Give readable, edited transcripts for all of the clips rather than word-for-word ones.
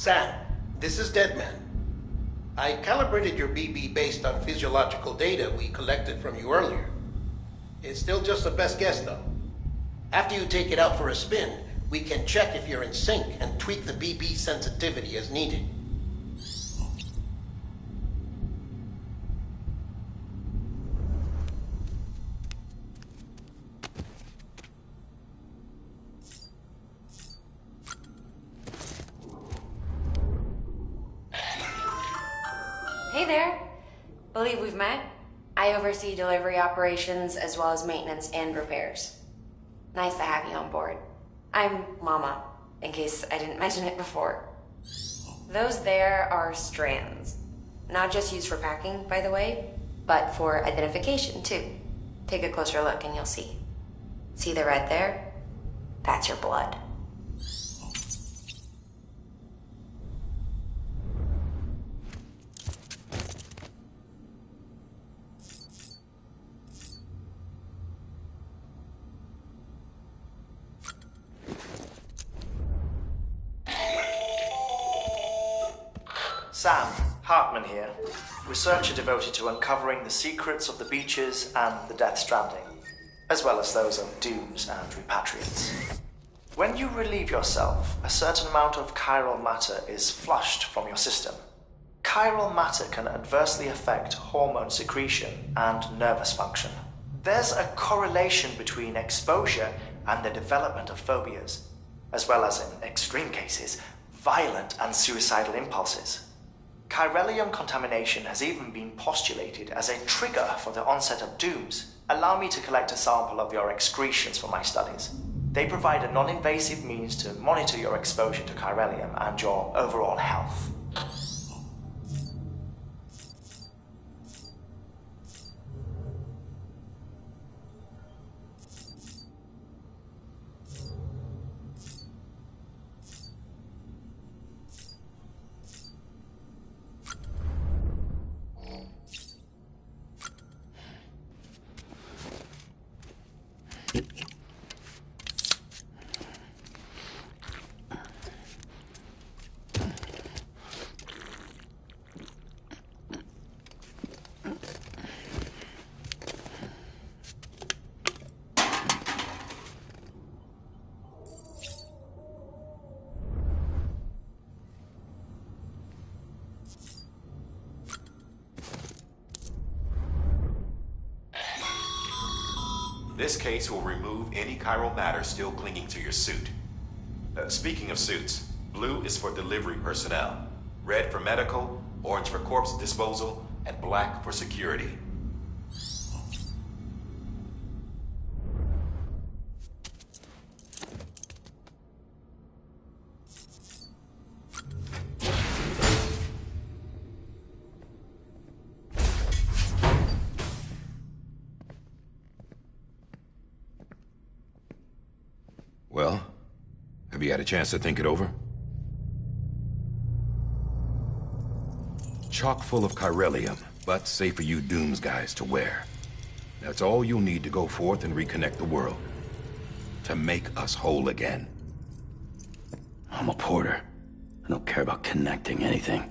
Sam, this is Deadman. I calibrated your BB based on physiological data we collected from you earlier. It's still just a best guess, though. After you take it out for a spin, we can check if you're in sync and tweak the BB sensitivity as needed. Hey there. Believe we've met. I oversee delivery operations as well as maintenance and repairs. Nice to have you on board. I'm Mama, in case I didn't mention it before. Those there are strands. Not just used for packing, by the way, but for identification too. Take a closer look and you'll see. See the red there? That's your blood. Sam, Hartman here, researcher devoted to uncovering the secrets of the beaches and the Death Stranding, as well as those of dooms and repatriates. When you relieve yourself, a certain amount of chiral matter is flushed from your system. Chiral matter can adversely affect hormone secretion and nervous function. There's a correlation between exposure and the development of phobias, as well as, in extreme cases, violent and suicidal impulses. Chiralium contamination has even been postulated as a trigger for the onset of dooms. Allow me to collect a sample of your excretions for my studies. They provide a non-invasive means to monitor your exposure to chiralium and your overall health. This case will remove any chiral matter still clinging to your suit. Speaking of suits, blue is for delivery personnel, red for medical, orange for corpse disposal, and black for security. Well, have you had a chance to think it over? Chock full of chiralium, but safe for you Dooms guys to wear. That's all you'll need to go forth and reconnect the world. To make us whole again. I'm a porter. I don't care about connecting anything.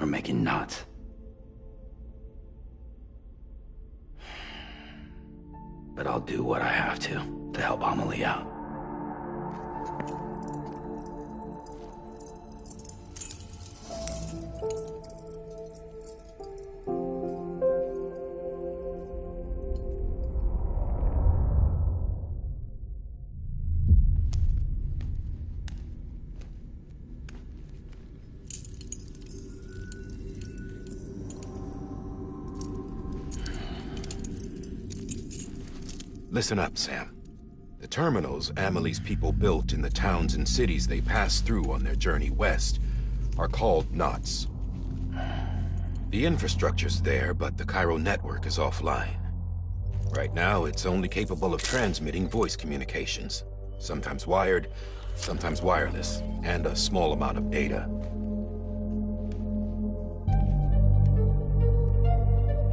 Or making knots. But I'll do what I have to help Amelie out. Listen up, Sam. The terminals Amelie's people built in the towns and cities they passed through on their journey west are called knots. The infrastructure's there, but the Cairo network is offline. Right now, it's only capable of transmitting voice communications, sometimes wired, sometimes wireless, and a small amount of data.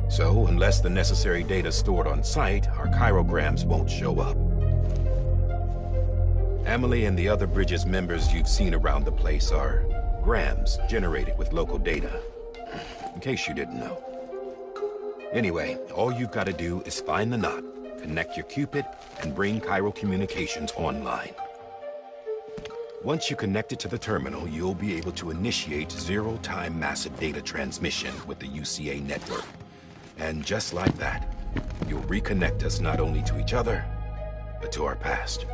So, unless the necessary data's stored on site, our chirograms won't show up. Emily and the other Bridges members you've seen around the place are grams generated with local data. In case you didn't know. Anyway, all you've got to do is find the knot, connect your Cupid, and bring Chiral Communications online. Once you connect it to the terminal, you'll be able to initiate zero-time massive data transmission with the UCA network. And just like that, you'll reconnect us not only to each other, but to our past.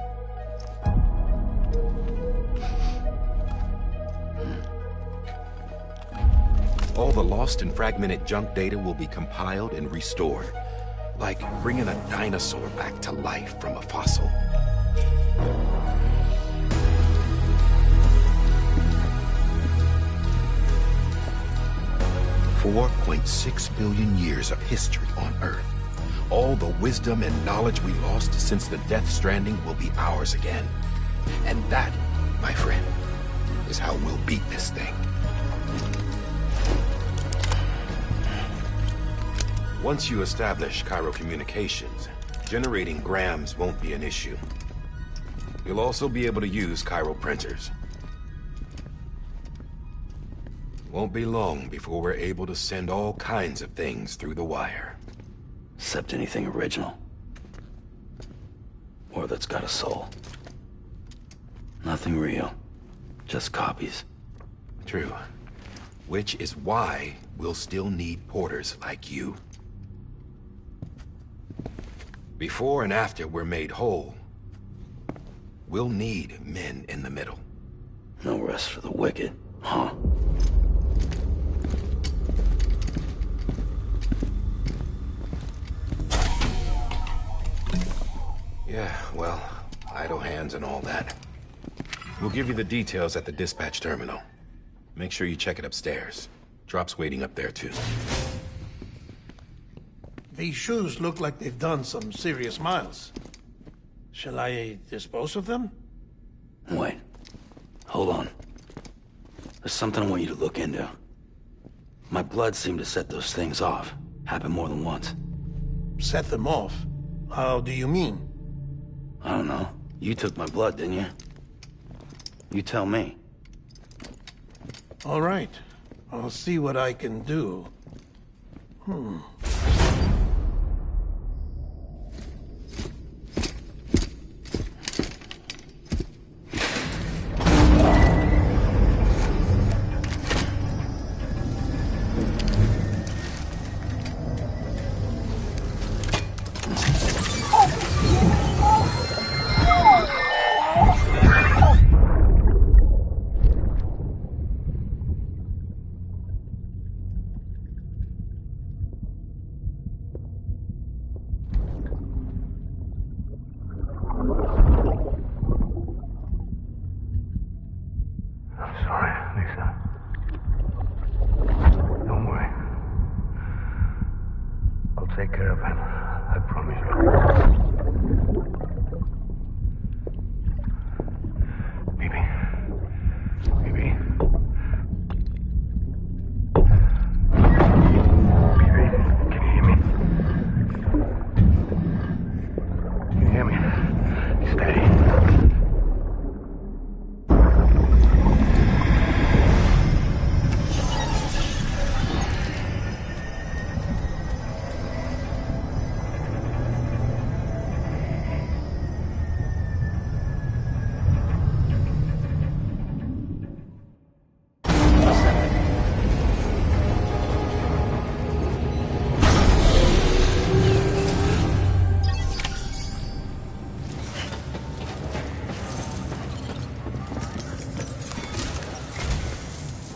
All the lost and fragmented junk data will be compiled and restored, like bringing a dinosaur back to life from a fossil. $4.6 billion years of history on Earth. All the wisdom and knowledge we lost since the Death Stranding will be ours again. And that, my friend, is how we'll beat this thing. Once you establish Chiral Communications, generating grams won't be an issue. You'll also be able to use Chiral printers. Won't be long before we're able to send all kinds of things through the wire. Except anything original. Or that's got a soul. Nothing real. Just copies. True. Which is why we'll still need porters like you. Before and after we're made whole, we'll need men in the middle. No rest for the wicked, huh? Yeah, well, idle hands and all that. We'll give you the details at the dispatch terminal. Make sure you check it upstairs. Drop's waiting up there, too. These shoes look like they've done some serious miles. Shall I dispose of them? Wait. Hold on. There's something I want you to look into. My blood seemed to set those things off. Happened more than once. Set them off? How do you mean? I don't know. You took my blood, didn't you? You tell me. All right. I'll see what I can do. Take care of him. I promise you. Baby. Baby. Baby, can you hear me? Can you hear me? Steady.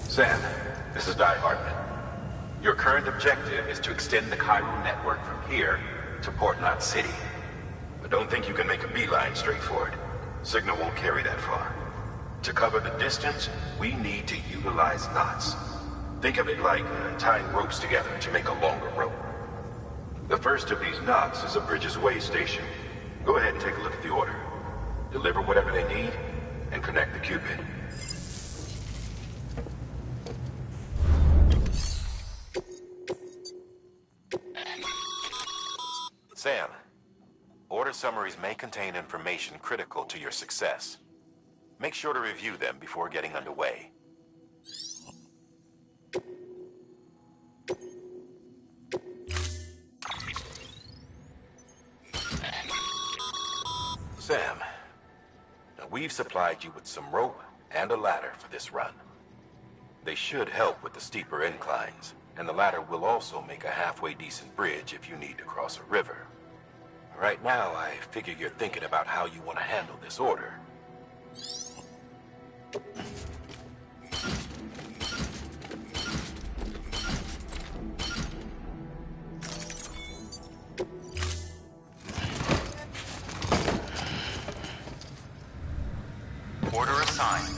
Sam, this is Di Hartman. Your current objective is to extend the Chiral network from here to Port Knot City. But don't think you can make a beeline straight for it. Signal won't carry that far. To cover the distance, we need to utilize knots. Think of it like tying ropes together to make a longer rope. The first of these knots is a Bridges way station. Go ahead and take a look at the order. Deliver whatever they need, and connect the Cupid. Sam, order summaries may contain information critical to your success. Make sure to review them before getting underway. Sam, now we've supplied you with some rope and a ladder for this run. They should help with the steeper inclines, and the ladder will also make a halfway decent bridge if you need to cross a river. Right now, I figure you're thinking about how you want to handle this order. Order assigned.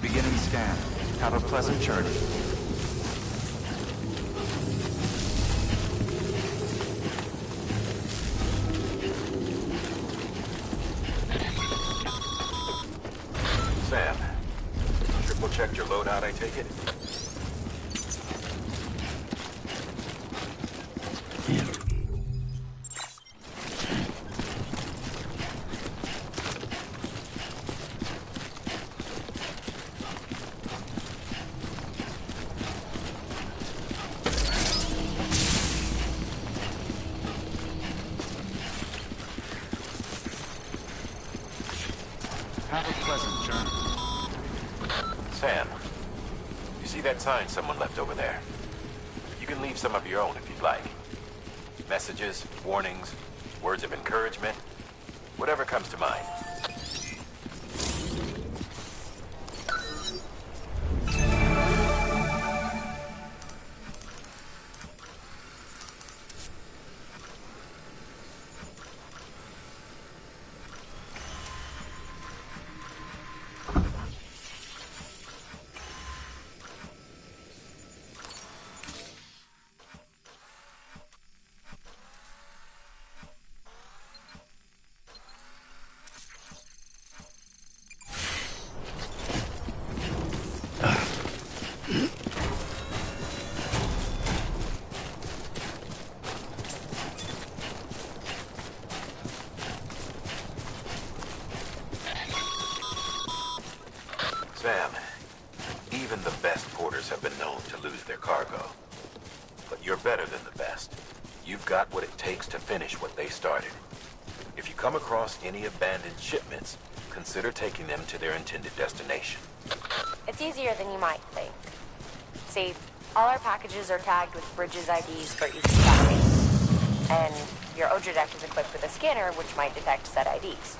Beginning scan. Have a pleasant journey. Sam, triple checked your loadout, I take it? Have a pleasant journey. Sam, you see that sign someone left over there? You can leave some of your own if you'd like. Messages, warnings, words of encouragement, whatever comes to mind. Sam, even the best porters have been known to lose their cargo. But you're better than the best. You've got what it takes to finish what they started. If you come across any abandoned shipments, consider taking them to their intended destination. It's easier than you might think. See, all our packages are tagged with Bridges IDs for easy tracking. And your Odra deck is equipped with a scanner which might detect said IDs.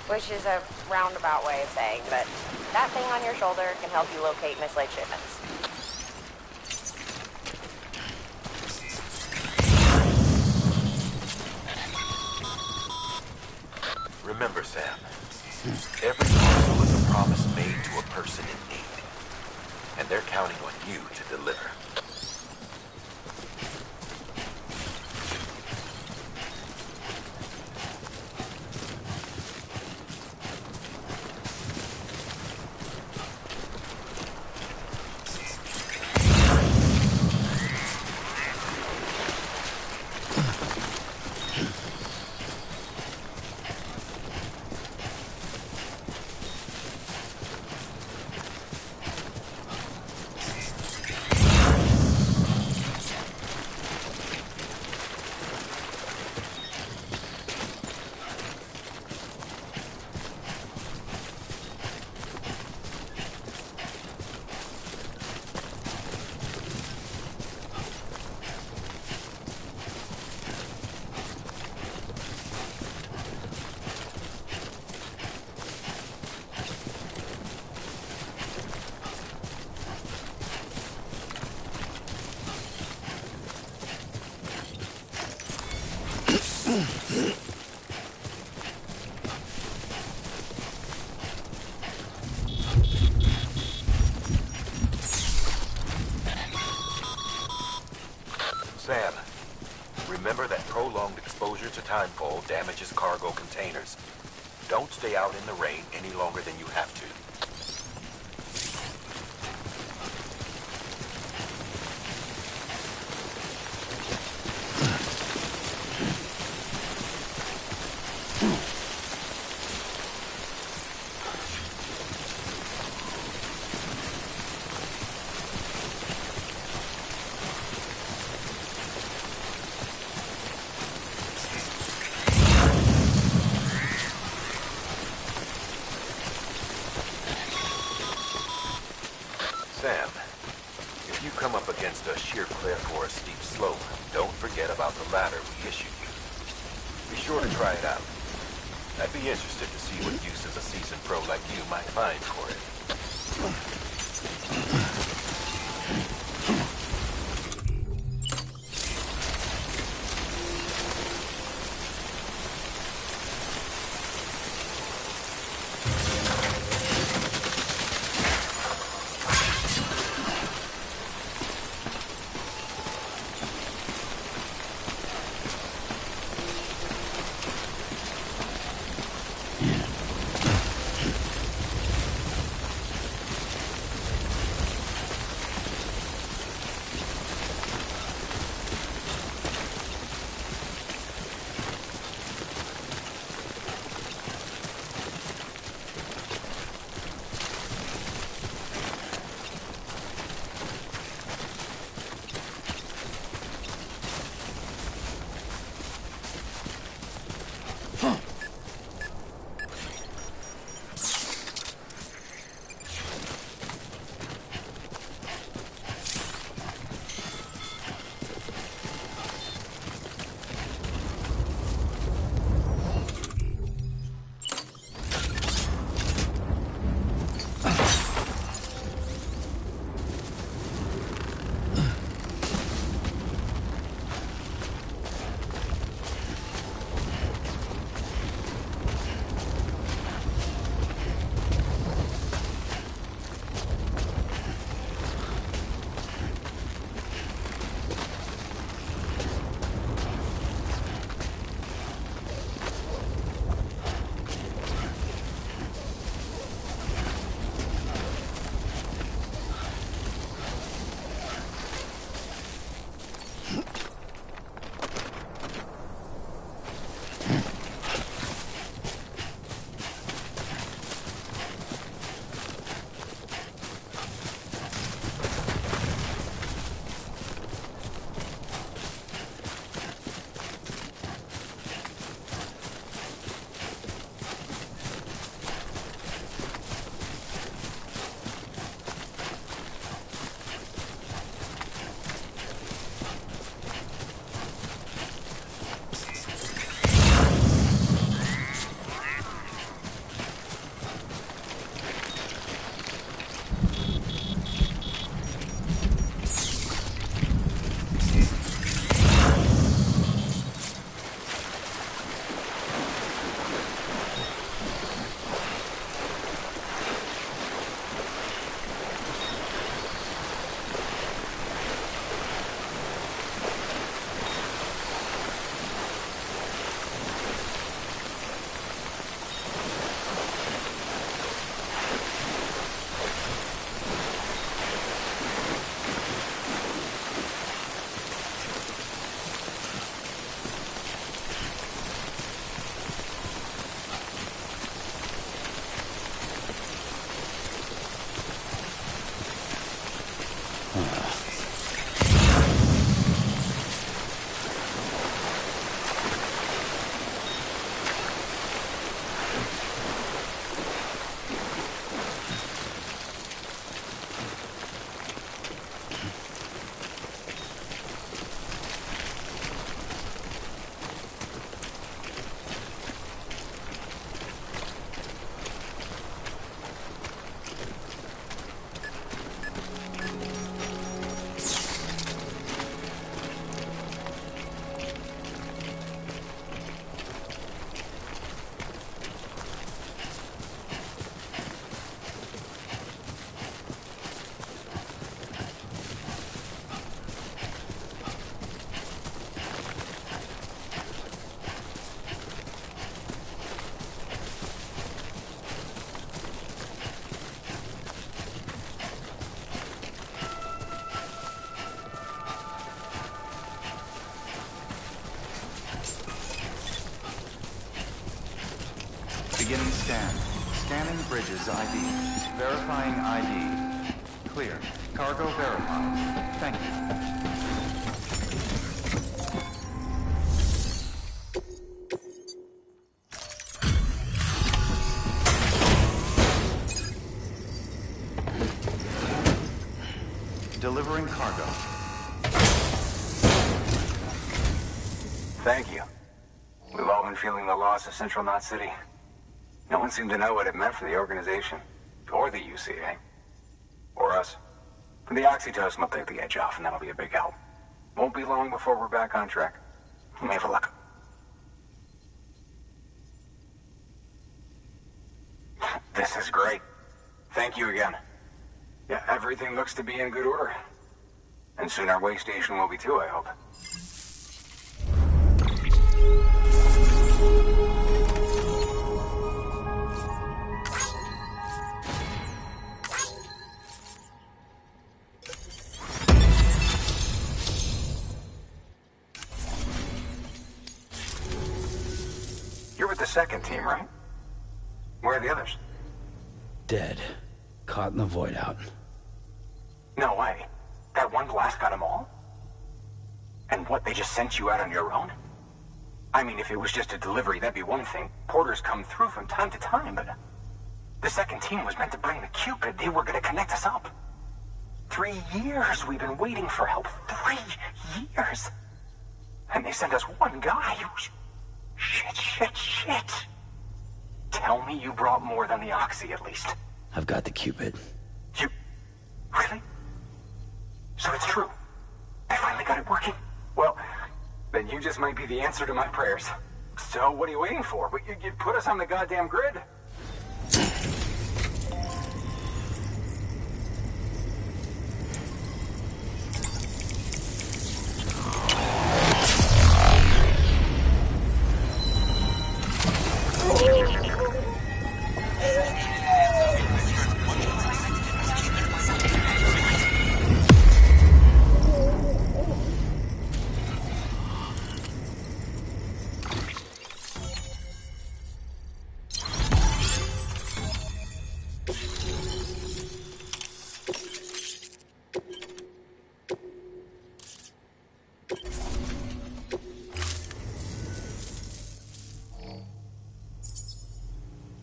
Which is a roundabout way of saying that that thing on your shoulder can help you locate mislaid shipments. Remember, Sam, every parcel is a promise made to a person in need. And they're counting on you to deliver. Remember that prolonged exposure to timefall damages cargo containers. Don't stay out in the rain any longer than you have to. Sam, if you come up against a sheer cliff or a steep slope, don't forget about the ladder we issued you. Be sure to try it out. I'd be interested to see what uses a seasoned pro like you might find for it. Beginning scan. Scanning bridges ID. Verifying ID. Clear. Cargo verified. Thank you. Delivering cargo. Thank you. We've all been feeling the loss of Central Knot City. No one seemed to know what it meant for the organization, or the UCA, or us. The oxytocin will take the edge off, and that'll be a big help. Won't be long before we're back on track. You may have a look. This is great. Thank you again. Yeah, everything looks to be in good order. And soon our way station will be too, I hope. You're with the second team, right? Where are the others? Dead. Caught in the void out. No way. That one blast got them all? And what, they just sent you out on your own? I mean, if it was just a delivery, that'd be one thing. Porters come through from time to time, but... The second team was meant to bring the Cupid. They were gonna connect us up. 3 years we've been waiting for help. 3 years! And they sent us one guy. Shit. Tell me you brought more than the Oxy, at least. I've got the Cupid. You... Really? So it's true. I finally got it working. Well, then you just might be the answer to my prayers. So what are you waiting for? You put us on the goddamn grid.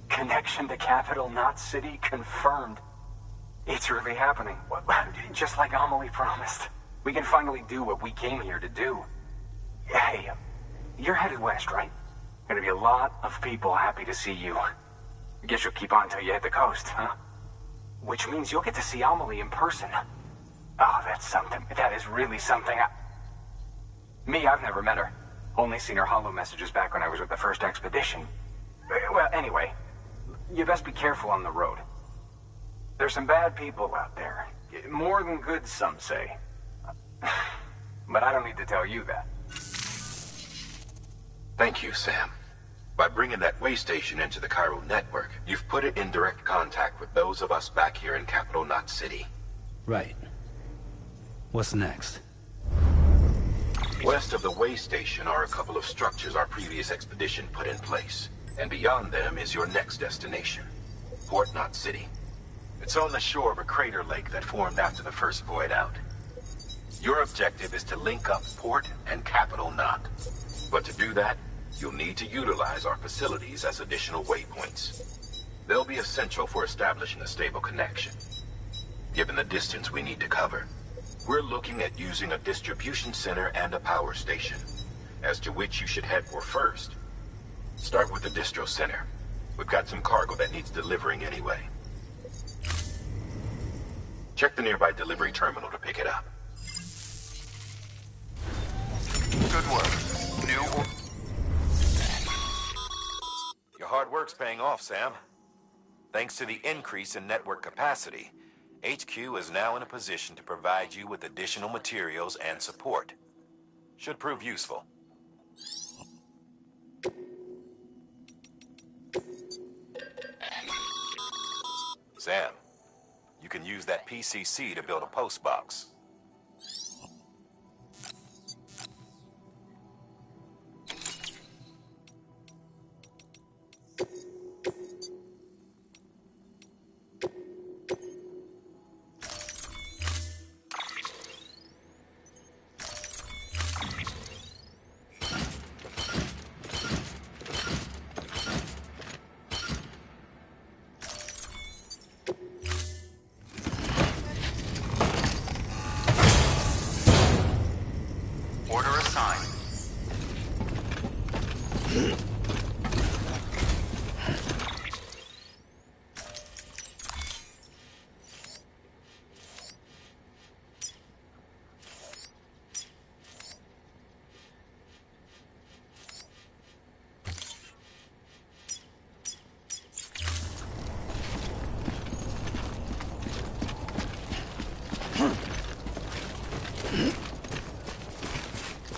Connection to Capital Knot City confirmed. It's really happening. Just like Amelie promised. We can finally do what we came here to do. Hey, you're headed west, right? Gonna be a lot of people happy to see you. Guess you'll keep on till you hit the coast, huh? Which means you'll get to see Amelie in person. Oh, that's something. That is really something. I've never met her. Only seen her holo messages back when I was with the first expedition. Well, anyway, you best be careful on the road. There's some bad people out there. More than good, some say. But I don't need to tell you that. Thank you, Sam. By bringing that way station into the Cairo network, you've put it in direct contact with those of us back here in Capital Knot City. Right. What's next? West of the way station are a couple of structures our previous expedition put in place. And beyond them is your next destination, Port Knot City. It's on the shore of a crater lake that formed after the first void out. Your objective is to link up Port and Capital Knot. But to do that, you'll need to utilize our facilities as additional waypoints. They'll be essential for establishing a stable connection. Given the distance we need to cover, we're looking at using a distribution center and a power station, as to which you should head for first. Start with the distro center. We've got some cargo that needs delivering anyway. Check the nearby delivery terminal to pick it up. Good work. Your hard work's paying off, Sam. Thanks to the increase in network capacity, HQ is now in a position to provide you with additional materials and support. Should prove useful. Sam, you can use that PCC to build a post box.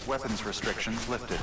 Weapons restrictions lifted.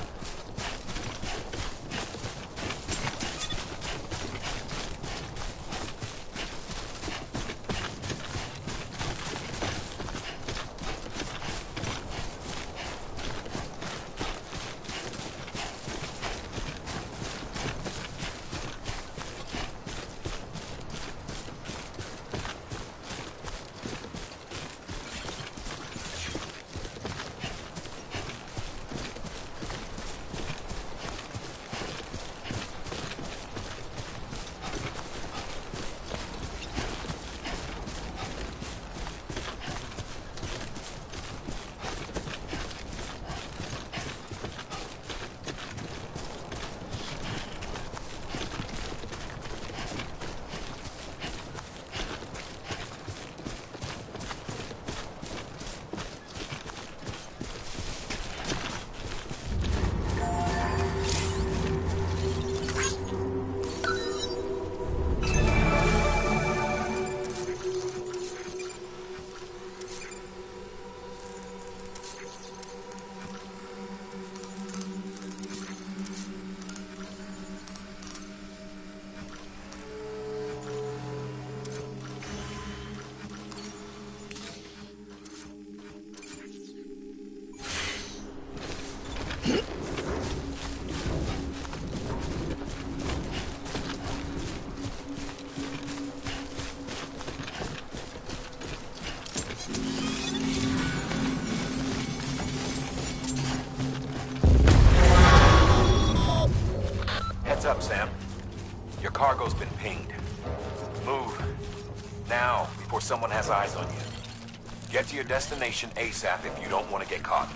Heads up, Sam. Your cargo's been pinged. Move. Now, before someone has eyes on you. Get to your destination ASAP if you don't want to get caught.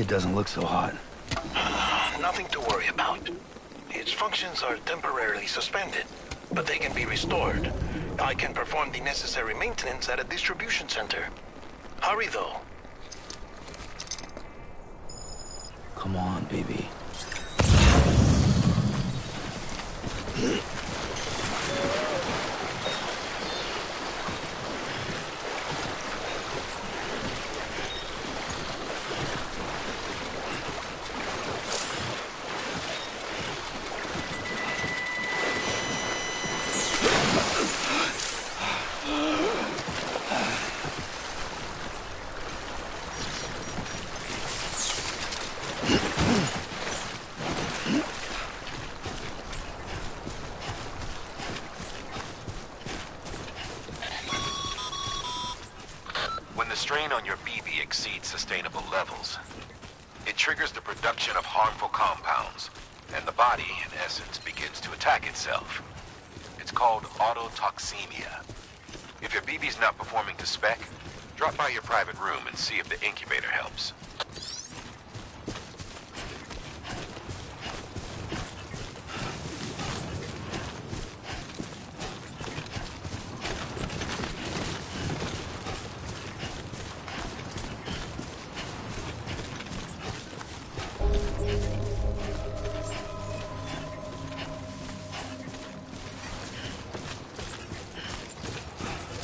Kid doesn't look so hot. Nothing to worry about. Its functions are temporarily suspended, but they can be restored. I can perform the necessary maintenance at a distribution center. Hurry, though. Come on, baby. When the strain on your BB exceeds sustainable levels, it triggers the production of harmful compounds, and the body, in essence, begins to attack itself. It's called autotoxemia. If your BB's not performing to spec, drop by your private room and see if the incubator helps.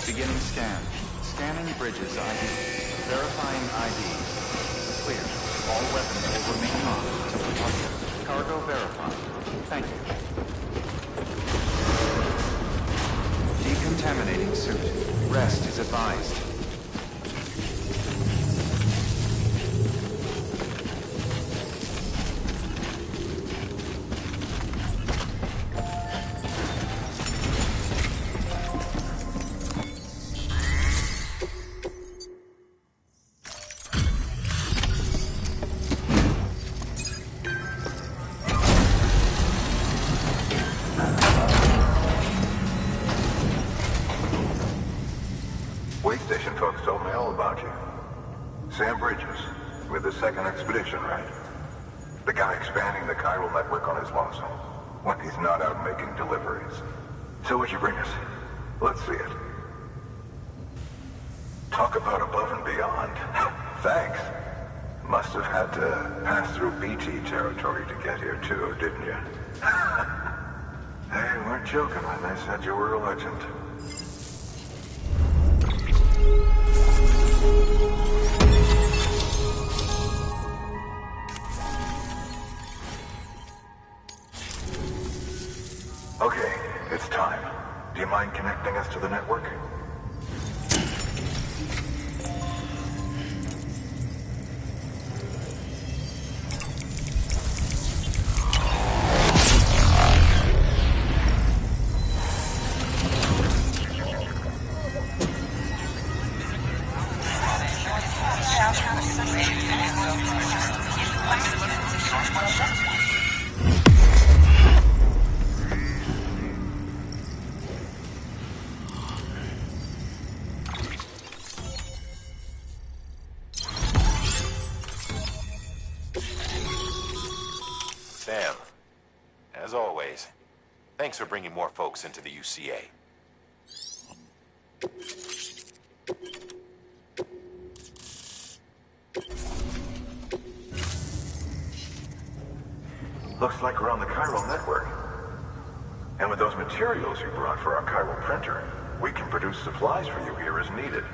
Beginning scan. Scanning bridges ID. Verifying ID. Clear. All weapons will remain on. Cargo verified. Thank you. Decontaminating suit. Rest is advised. Way station folks told me all about you. Sam Bridges, with the second expedition, right? The guy expanding the chiral network on his lonesome, when he's not out making deliveries. So what'd you bring us? Let's see it. Talk about above and beyond. Thanks. Must have had to pass through BT territory to get here too, didn't you? They weren't joking when they said you were a legend. Okay, it's time. Do you mind connecting us to the network? Sam, as always, thanks for bringing more folks into the UCA. Looks like we're on the chiral network. And with those materials you brought for our chiral printer, we can produce supplies for you here as needed.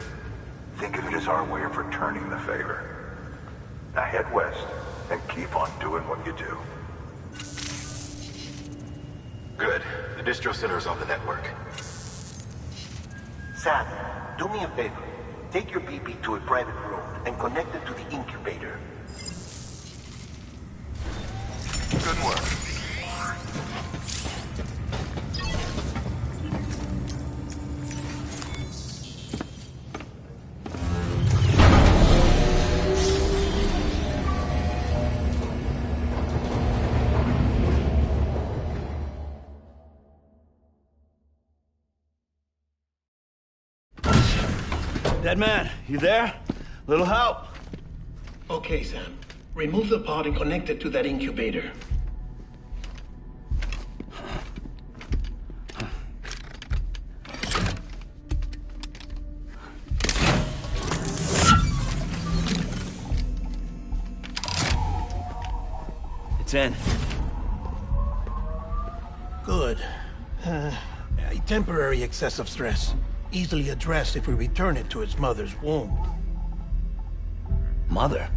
Think of it as our way of returning the favor. Now head west and keep on doing what you do. Good. The distro center is on the network. Sam, do me a favor. Take your BB to a private room and connect it to the incubator. Good work. Dead man, you there? Little help? Okay, Sam. Remove the pod and connect it to that incubator. It's in. Good. A temporary excessive stress. Easily addressed if we return it to its mother's womb. Mother?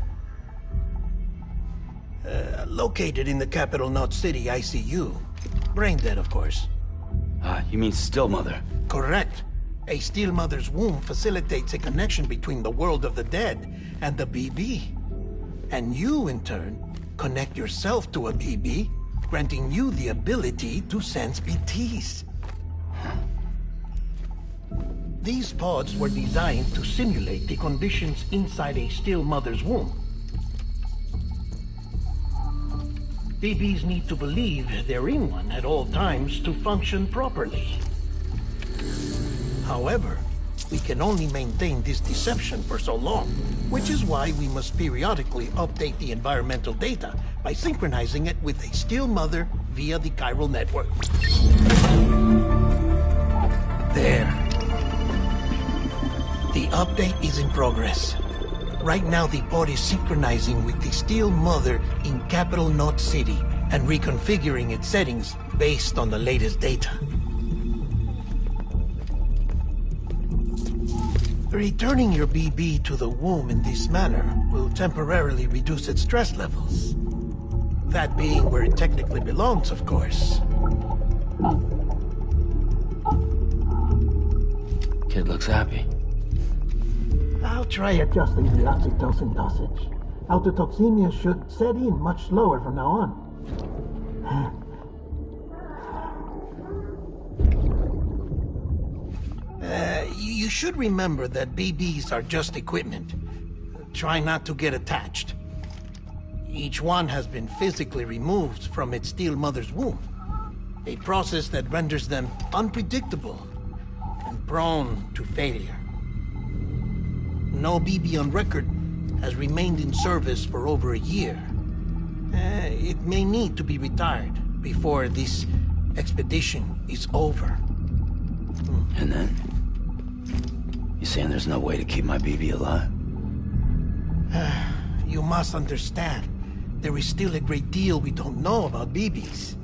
Located in the capital Knot City ICU. Brain dead, of course. You mean still mother? Correct. A still mother's womb facilitates a connection between the world of the dead and the BB. And you, in turn, connect yourself to a BB, granting you the ability to sense BTs. These pods were designed to simulate the conditions inside a still mother's womb. BBs need to believe they're in one at all times to function properly. However, we can only maintain this deception for so long, which is why we must periodically update the environmental data by synchronizing it with a still mother via the chiral network. There. The update is in progress. Right now, the pod is synchronizing with the still mother in capital Knot City and reconfiguring its settings based on the latest data. Returning your BB to the womb in this manner will temporarily reduce its stress levels. That being where it technically belongs, of course. Kid looks happy. I'll try adjusting the oxytocin dosage. Autotoxemia should set in much slower from now on. You should remember that BBs are just equipment. Try not to get attached. Each one has been physically removed from its still mother's womb. A process that renders them unpredictable and prone to failure. No BB on record has remained in service for over a year. It may need to be retired before this expedition is over. And then? You saying there's no way to keep my BB alive? You must understand, there is still a great deal we don't know about BBs.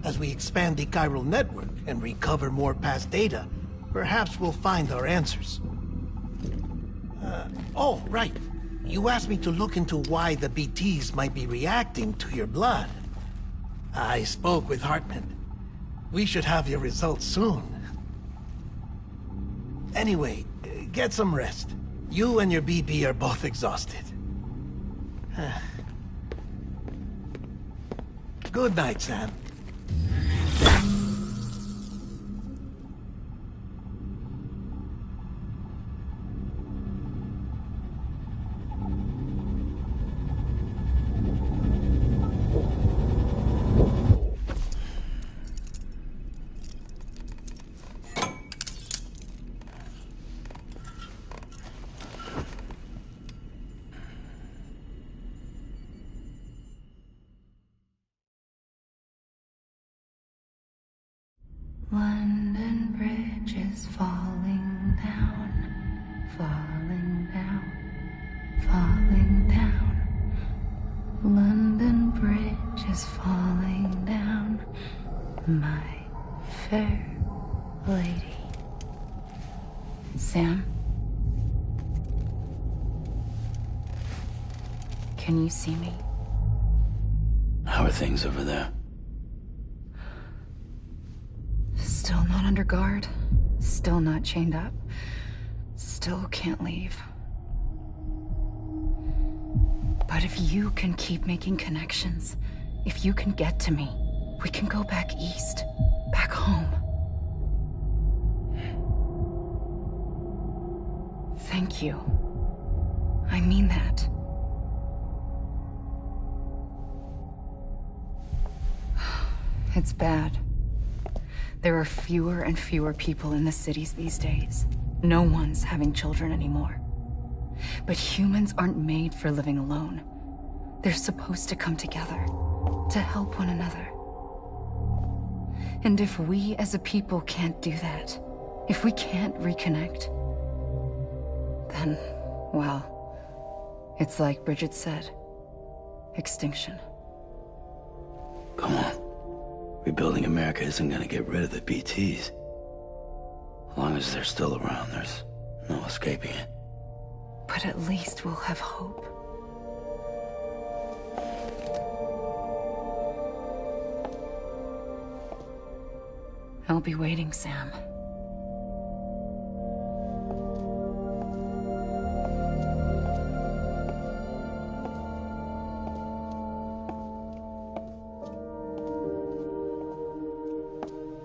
As we expand the chiral network and recover more past data, perhaps we'll find our answers. Oh, right. You asked me to look into why the BTs might be reacting to your blood. I spoke with Hartman. We should have your results soon. Anyway, get some rest. You and your BB are both exhausted. Good night, Sam. London Bridge is falling down, falling down, falling down. London Bridge is falling down, my fair lady. Sam? Can you see me? How are things over there? Still not under guard, still not chained up, still can't leave. But if you can keep making connections, if you can get to me, we can go back east, back home. Thank you. I mean that. It's bad. There are fewer and fewer people in the cities these days. No one's having children anymore. But humans aren't made for living alone. They're supposed to come together, to help one another. And if we as a people can't do that, if we can't reconnect, then, well, it's like Bridget said, extinction. Come on. Rebuilding America isn't gonna get rid of the BTs. As long as they're still around, there's no escaping it. But at least we'll have hope. I'll be waiting, Sam.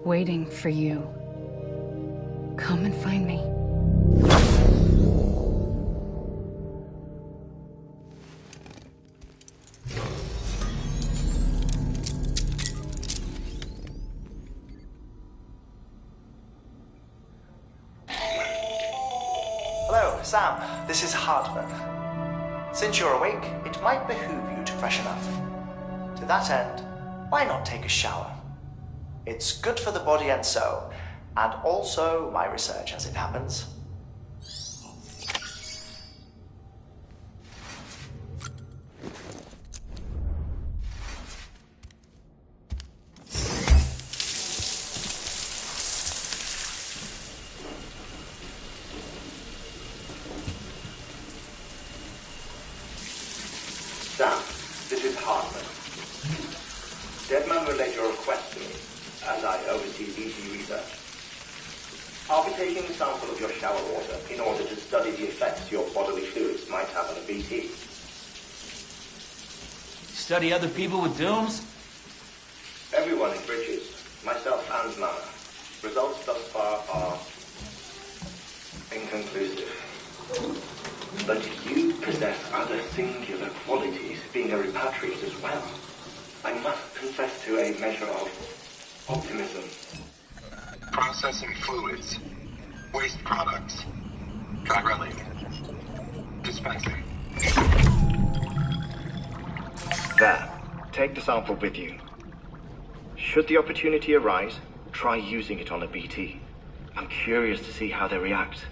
Waiting for you. Come and find me. Hello, Sam. This is Hartman. Since you're awake, it might behoove you to freshen up. To that end, why not take a shower? It's good for the body and soul, and also my research as it happens. Sam, this is Hartman. Deadman relayed your request to me, as I oversee BT research. I'll be taking a sample of your shower water in order to study the effects your bodily fluids might have on a BT. Study other people with dooms? Everyone in Bridges, myself and Nana. Results thus far are inconclusive. But you possess other singular qualities, being a repatriate as well. I must confess to a measure of optimism. Processing fluids. Waste products. Drilling. Dispensing. There. Take the sample with you. Should the opportunity arise, try using it on a BT. I'm curious to see how they react.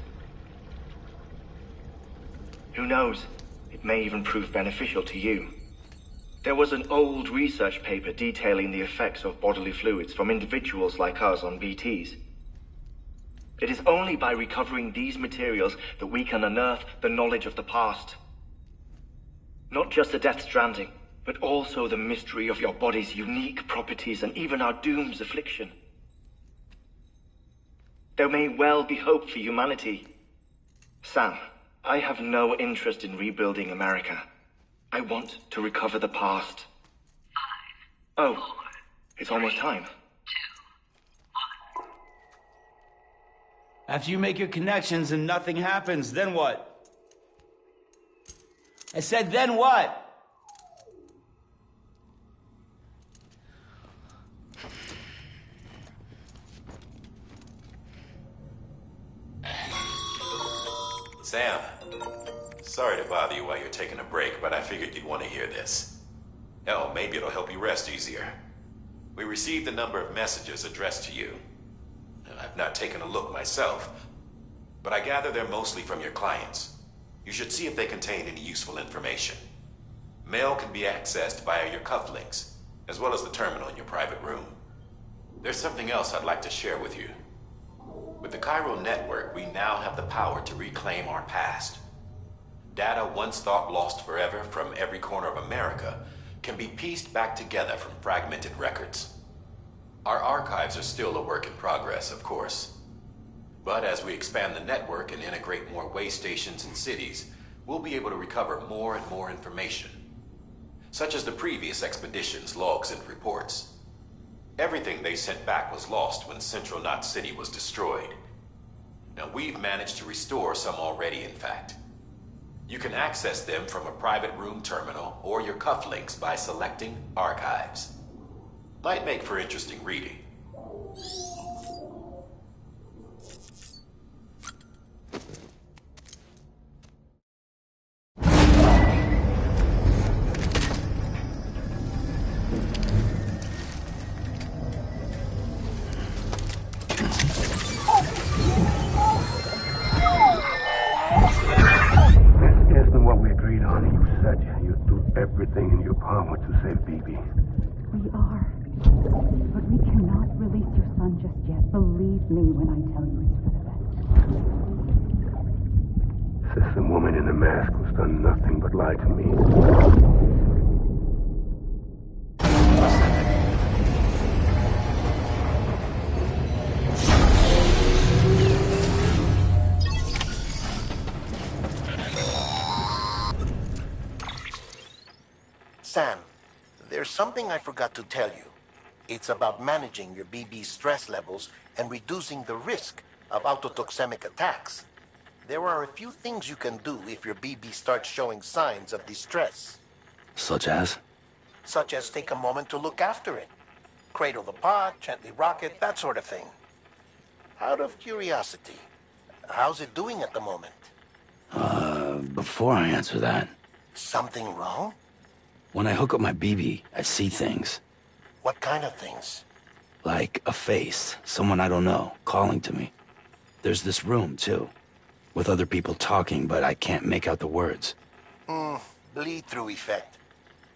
Who knows? It may even prove beneficial to you. There was an old research paper detailing the effects of bodily fluids from individuals like us on BTs. It is only by recovering these materials that we can unearth the knowledge of the past. Not just the Death Stranding, but also the mystery of your body's unique properties and even our doom's affliction. There may well be hope for humanity. Sam, I have no interest in rebuilding America. I want to recover the past. 5, 4, oh, it's almost time. 2, 1. After you make your connections and nothing happens, then what? I said, then what? Sam, sorry to bother you while you're taking a break, but I figured you'd want to hear this. Hell, maybe it'll help you rest easier. We received a number of messages addressed to you. I've not taken a look myself, but I gather they're mostly from your clients. You should see if they contain any useful information. Mail can be accessed via your cufflinks, as well as the terminal in your private room. There's something else I'd like to share with you. With the Chiral Network, we now have the power to reclaim our past. Data once thought lost forever from every corner of America can be pieced back together from fragmented records. Our archives are still a work in progress, of course. But as we expand the network and integrate more way stations and cities, we'll be able to recover more and more information, such as the previous expedition's logs and reports. Everything they sent back was lost when Central Knot City was destroyed. Now, we've managed to restore some already, in fact. You can access them from a private room terminal or your cufflinks by selecting Archives. Might make for interesting reading. said you'd do everything in your power to save BB. We are. But we cannot release your son just yet. Believe me when I tell you it's for the best. System woman in the mask who's done nothing but lie to me. Sam, there's something I forgot to tell you. It's about managing your BB stress levels and reducing the risk of autotoxemic attacks. There are a few things you can do if your BB starts showing signs of distress. Such as? Such as take a moment to look after it. Cradle the pod, gently rock it, that sort of thing. Out of curiosity, how's it doing at the moment? Before I answer that... Something wrong? When I hook up my BB, I see things. What kind of things? Like a face, someone I don't know, calling to me. There's this room, too, with other people talking, but I can't make out the words. Bleed-through effect.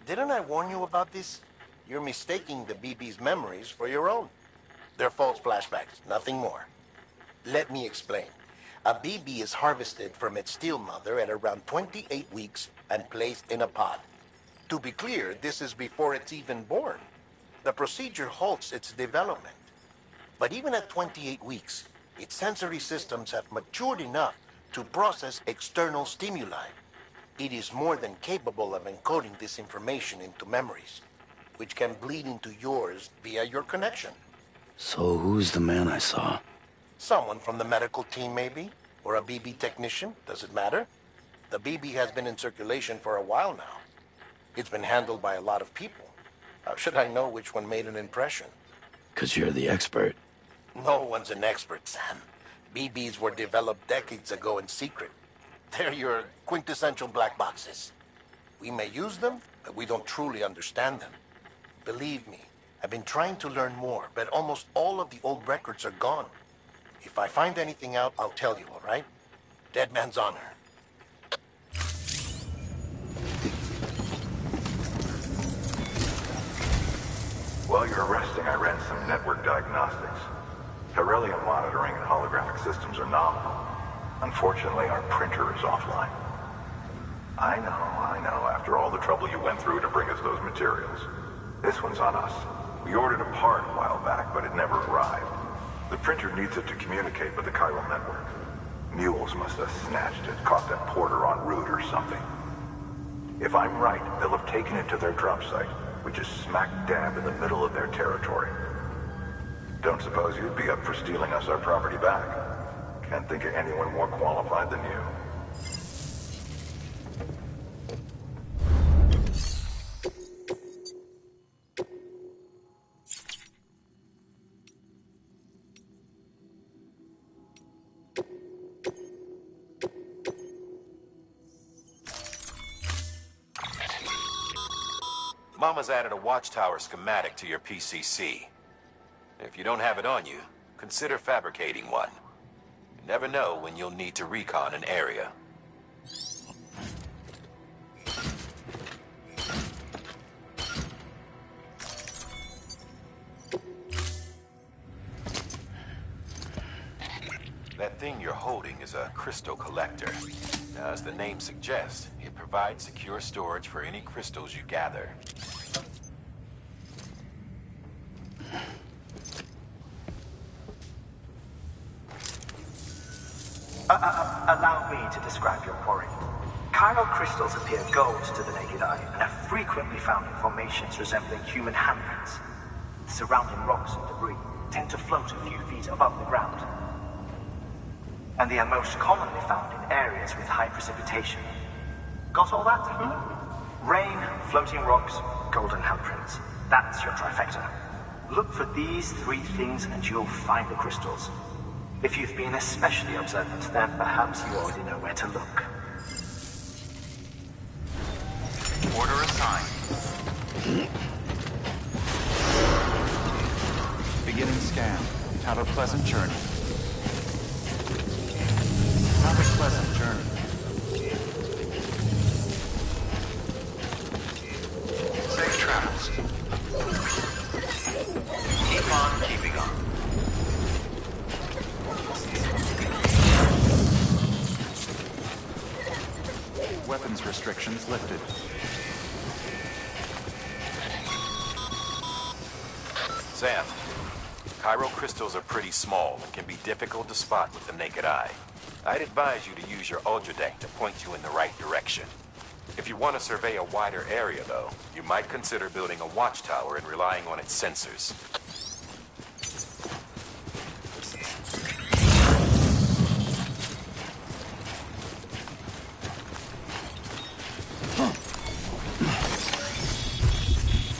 Didn't I warn you about this? You're mistaking the BB's memories for your own. They're false flashbacks, nothing more. Let me explain. A BB is harvested from its steel mother at around 28 weeks and placed in a pod. To be clear, this is before it's even born. The procedure halts its development. But even at 28 weeks, its sensory systems have matured enough to process external stimuli. It is more than capable of encoding this information into memories, which can bleed into yours via your connection. So who's the man I saw? Someone from the medical team, maybe? Or a BB technician? Does it matter? The BB has been in circulation for a while now. It's been handled by a lot of people. How should I know which one made an impression? 'Cause you're the expert. No one's an expert, Sam. BBs were developed decades ago in secret. They're your quintessential black boxes. We may use them, but we don't truly understand them. Believe me, I've been trying to learn more, but almost all of the old records are gone. If I find anything out, I'll tell you, all right? Dead man's honor. While you're resting, I ran some network diagnostics. Beryllium monitoring and holographic systems are nominal. Unfortunately, our printer is offline. I know, after all the trouble you went through to bring us those materials. This one's on us. We ordered a part a while back, but it never arrived. The printer needs it to communicate with the chiral network. Mules must have snatched it, caught that porter en route or something. If I'm right, they'll have taken it to their drop site, which is smack dab in the middle of their territory. Don't suppose you'd be up for stealing us our property back? Can't think of anyone more qualified than you. Mama's added a watchtower schematic to your PCC. If you don't have it on you, consider fabricating one. You never know when you'll need to recon an area. That thing you're holding is a crystal collector. Now, as the name suggests, it provides secure storage for any crystals you gather. Allow me to describe your quarry. Chiral crystals appear gold to the naked eye and are frequently found in formations resembling human handprints. Surrounding rocks and debris tend to float a few feet above the ground. And they are most commonly found in areas with high precipitation. Got all that? Rain, floating rocks, golden handprints. That's your trifecta. Look for these three things and you'll find the crystals. If you've been especially observant, then perhaps you already know where to look. Order assigned. Beginning scan. Have a pleasant journey. Have a pleasant journey. weapons restrictions lifted. Sam, chiral crystals are pretty small and can be difficult to spot with the naked eye. I'd advise you to use your ultradeck to point you in the right direction. If you want to survey a wider area, though, you might consider building a watchtower and relying on its sensors.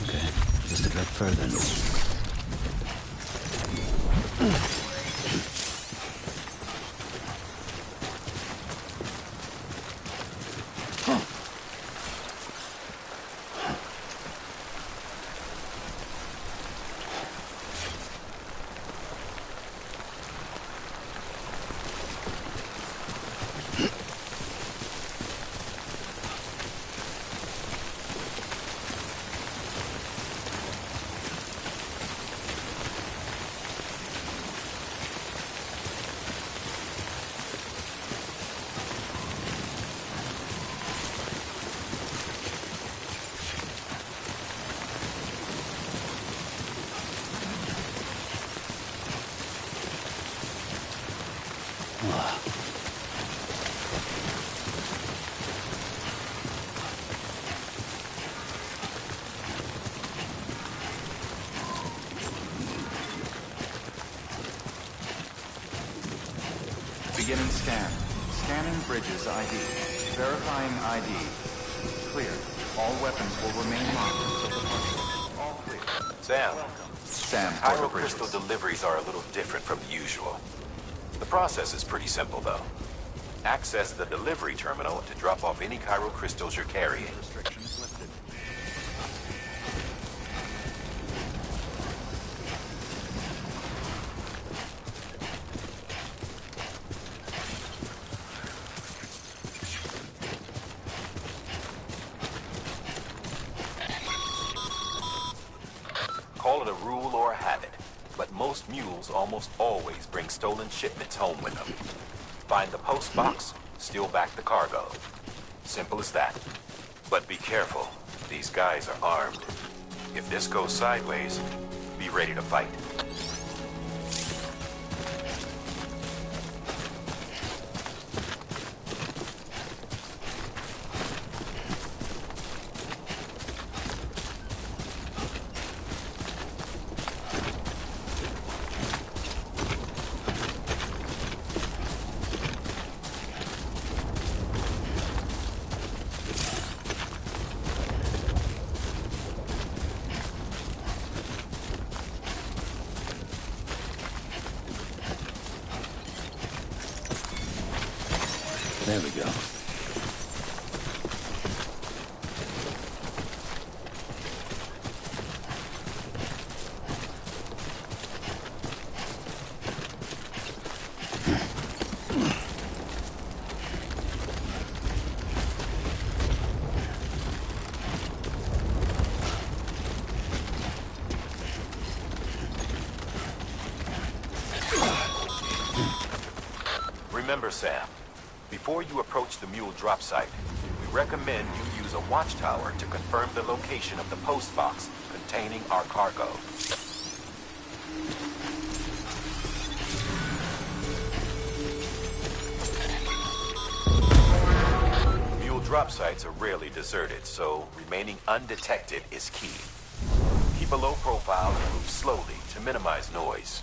Okay, just a bit further. Beginning scan. Scanning bridges ID. Verifying ID. Clear. All weapons will remain locked until departure. All clear. Sam. Sam, Chiral crystal deliveries are a little different from the usual. The process is pretty simple, though. Access the delivery terminal to drop off any chiral crystals you're carrying. Restrictions lifted. Call it a rule or a habit, but most mules almost always bring stolen shipments home with them. Find the post box, steal back the cargo. Simple as that. But be careful. These guys are armed. If this goes sideways, be ready to fight. There we go. Remember, Sam, before you approach the mule drop site, we recommend you use a watchtower to confirm the location of the post box containing our cargo. Mule drop sites are rarely deserted, so remaining undetected is key. Keep a low profile and move slowly to minimize noise.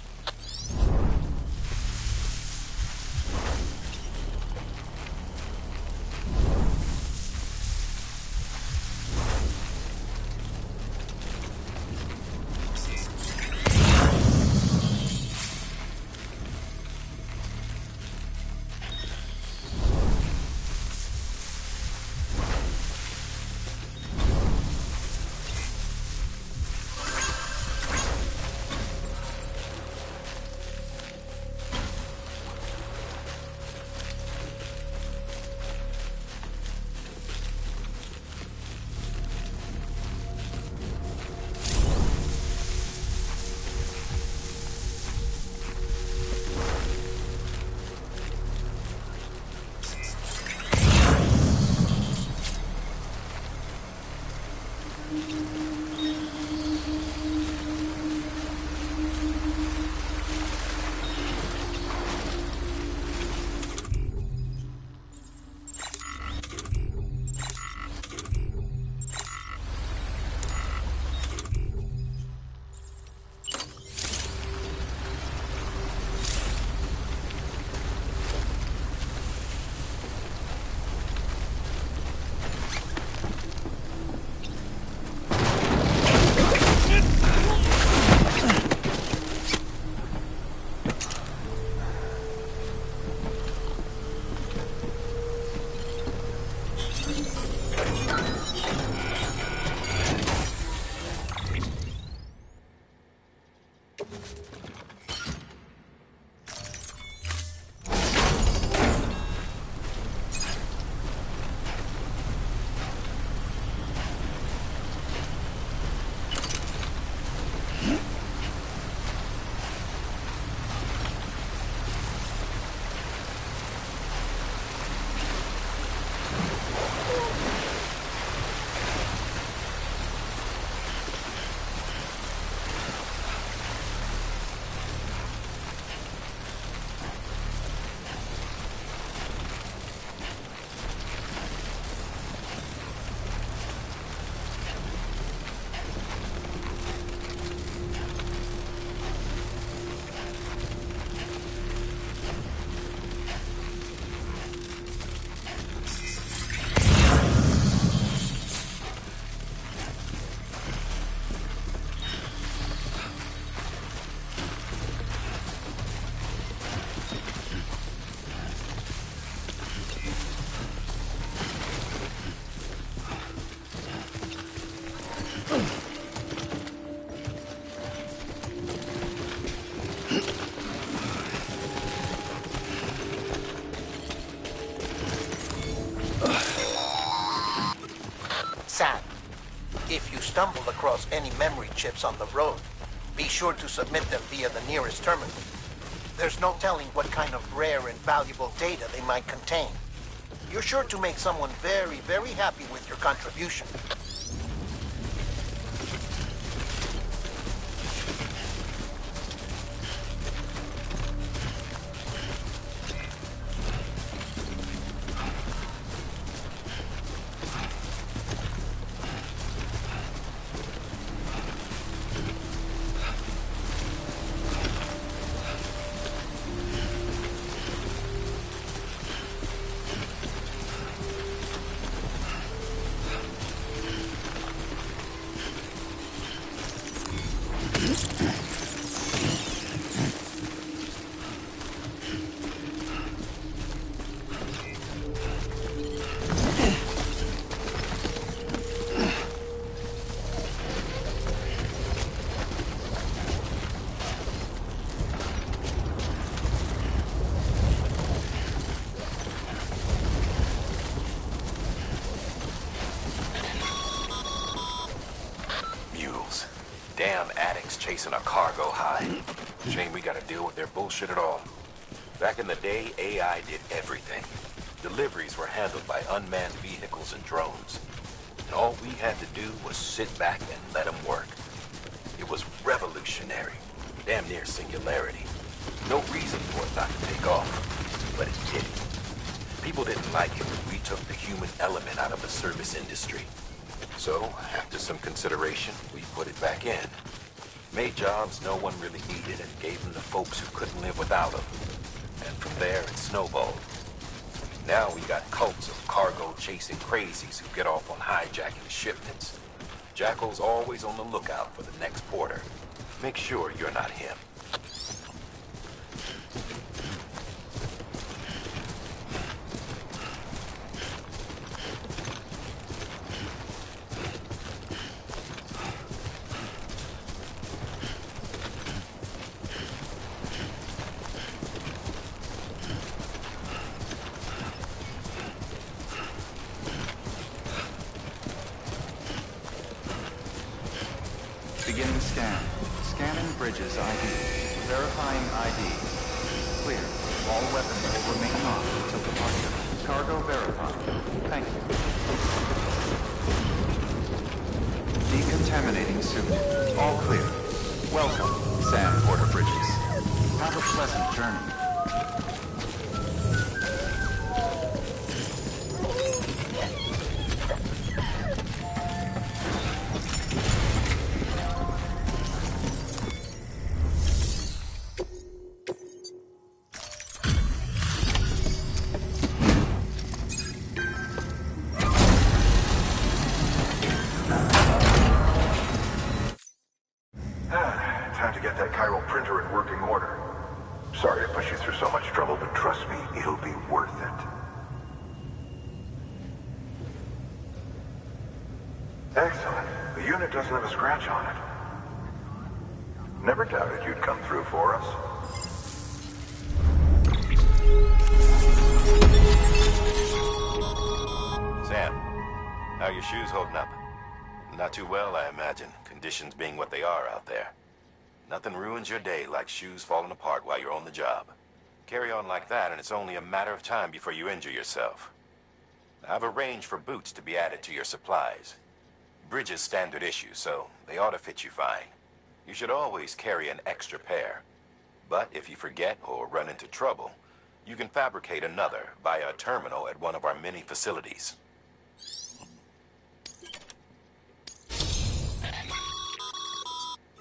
Sam, if you stumble across any memory chips on the road, be sure to submit them via the nearest terminal. There's no telling what kind of rare and valuable data they might contain. You're sure to make someone very, very happy with your contribution. Damn addicts chasing a cargo high. Shame we gotta deal with their bullshit at all. Back in the day, AI did everything. Deliveries were handled by unmanned vehicles and drones. And all we had to do was sit back and let them work. It was revolutionary. Damn near singularity. No reason for it not to take off. But it did. People didn't like it when we took the human element out of the service industry. So, after some consideration, we put it back in. Made jobs no one really needed and gave them to folks who couldn't live without them. And from there, it snowballed. Now we got cults of cargo-chasing crazies who get off on hijacking shipments. Jackal's always on the lookout for the next porter. Make sure you're not him. Beginning scan. Scanning bridges ID. Verifying ID. Clear. All weapons will remain on until departure. Cargo verified. Thank you. Decontaminating suit. All clear. Welcome, Sam Porter Bridges. Have a pleasant journey. Time to get that chiral printer in working order. Sorry to push you through so much trouble, but trust me, it'll be worth it. Excellent. The unit doesn't have a scratch on it. Never doubted you'd come through for us. Sam, how are your shoes holding up? Not too well, I imagine, conditions being what they are out there. Nothing ruins your day like shoes falling apart while you're on the job. Carry on like that, and it's only a matter of time before you injure yourself. I've arranged for boots to be added to your supplies. Bridges standard issue, so they ought to fit you fine. You should always carry an extra pair. But if you forget or run into trouble, you can fabricate another via a terminal at one of our many facilities.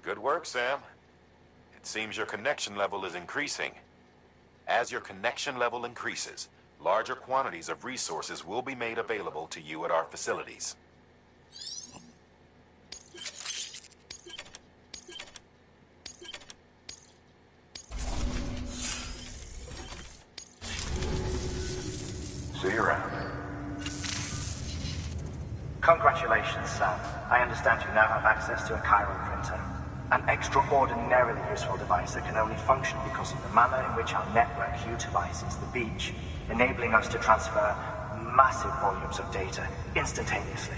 Good work, Sam. It seems your connection level is increasing. As your connection level increases, larger quantities of resources will be made available to you at our facilities. See you around. Congratulations, Sam. I understand you now have access to a chiral printer. An extraordinarily useful device that can only function because of the manner in which our network utilizes the beach, enabling us to transfer massive volumes of data instantaneously.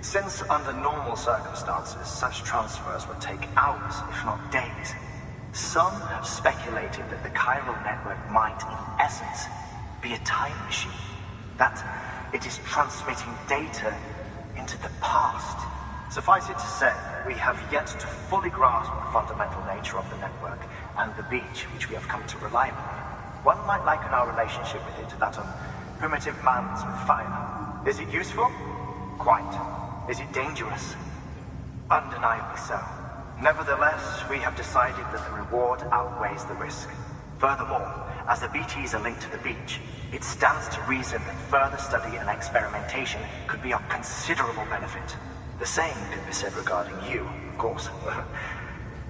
Since under normal circumstances, such transfers would take hours, if not days, some have speculated that the chiral network might, in essence, be a time machine. That it is transmitting data into the past. Suffice it to say, we have yet to fully grasp the fundamental nature of the network and the beach which we have come to rely on. One might liken our relationship with it to that of primitive mans with fire. Is it useful? Quite. Is it dangerous? Undeniably so. Nevertheless, we have decided that the reward outweighs the risk. Furthermore, as the BTs are linked to the beach, it stands to reason that further study and experimentation could be of considerable benefit. The same could be said regarding you, of course.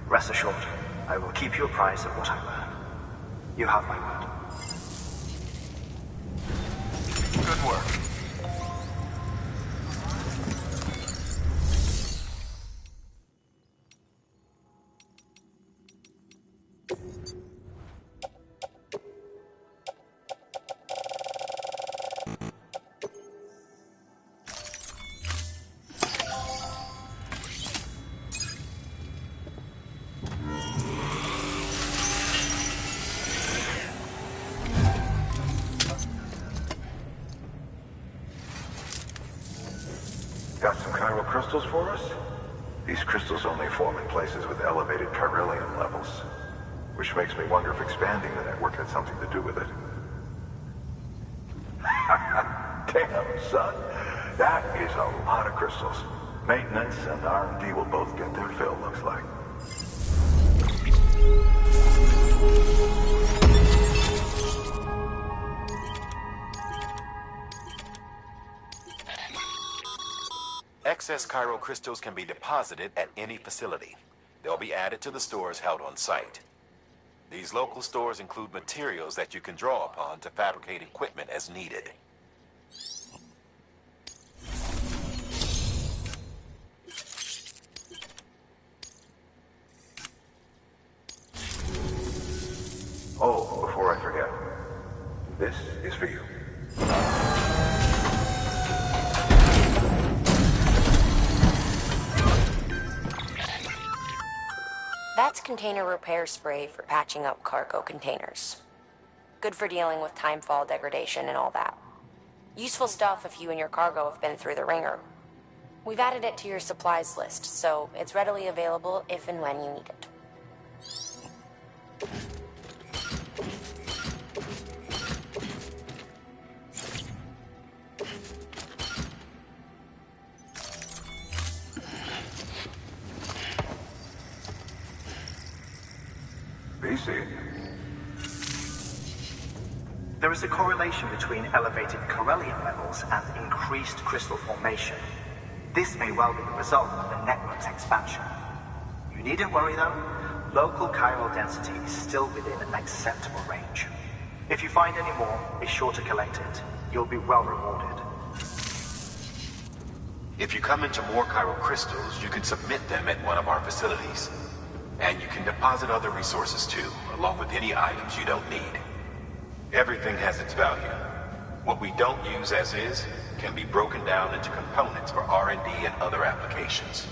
Rest assured, I will keep you apprised of what I learn. You have my word. Good work. Got some chiral crystals for us? These crystals only form in places with elevated chiralium levels, which makes me wonder if expanding the network had something to do with it. Damn, son. That is a lot of crystals. Maintenance and R&D will both get their fill, looks like. Excess chiral crystals can be deposited at any facility. They'll be added to the stores held on site. These local stores include materials that you can draw upon to fabricate equipment as needed. Oh, before I forget, this is for you. That's container repair spray for patching up cargo containers. Good for dealing with timefall degradation and all that. Useful stuff if you and your cargo have been through the ringer. We've added it to your supplies list, so it's readily available if and when you need it. BC. There is a correlation between elevated chiralium levels and increased crystal formation. This may well be the result of the network's expansion. You needn't worry though. Local chiral density is still within an acceptable range. If you find any more, be sure to collect it. You'll be well rewarded. If you come into more chiral crystals, you can submit them at one of our facilities. And you can deposit other resources too, along with any items you don't need. Everything has its value. What we don't use as is can be broken down into components for R&D and other applications.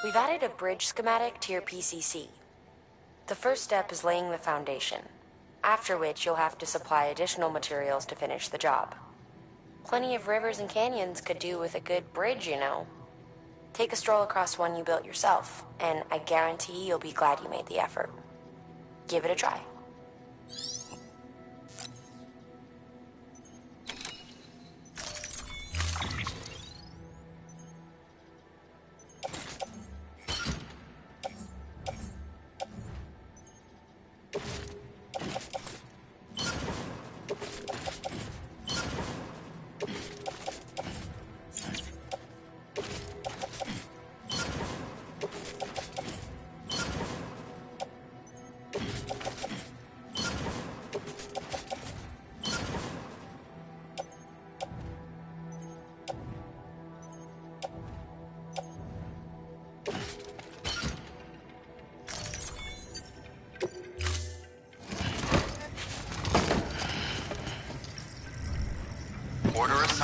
We've added a bridge schematic to your PCC. The first step is laying the foundation, after which you'll have to supply additional materials to finish the job. Plenty of rivers and canyons could do with a good bridge, you know. Take a stroll across one you built yourself, and I guarantee you'll be glad you made the effort. Give it a try.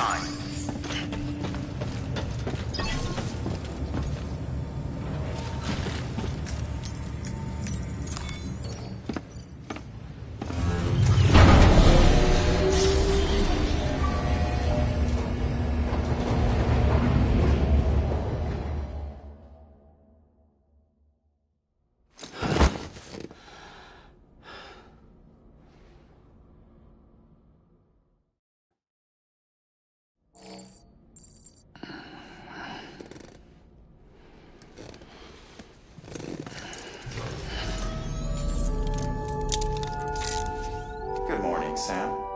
time. Good morning, Sam.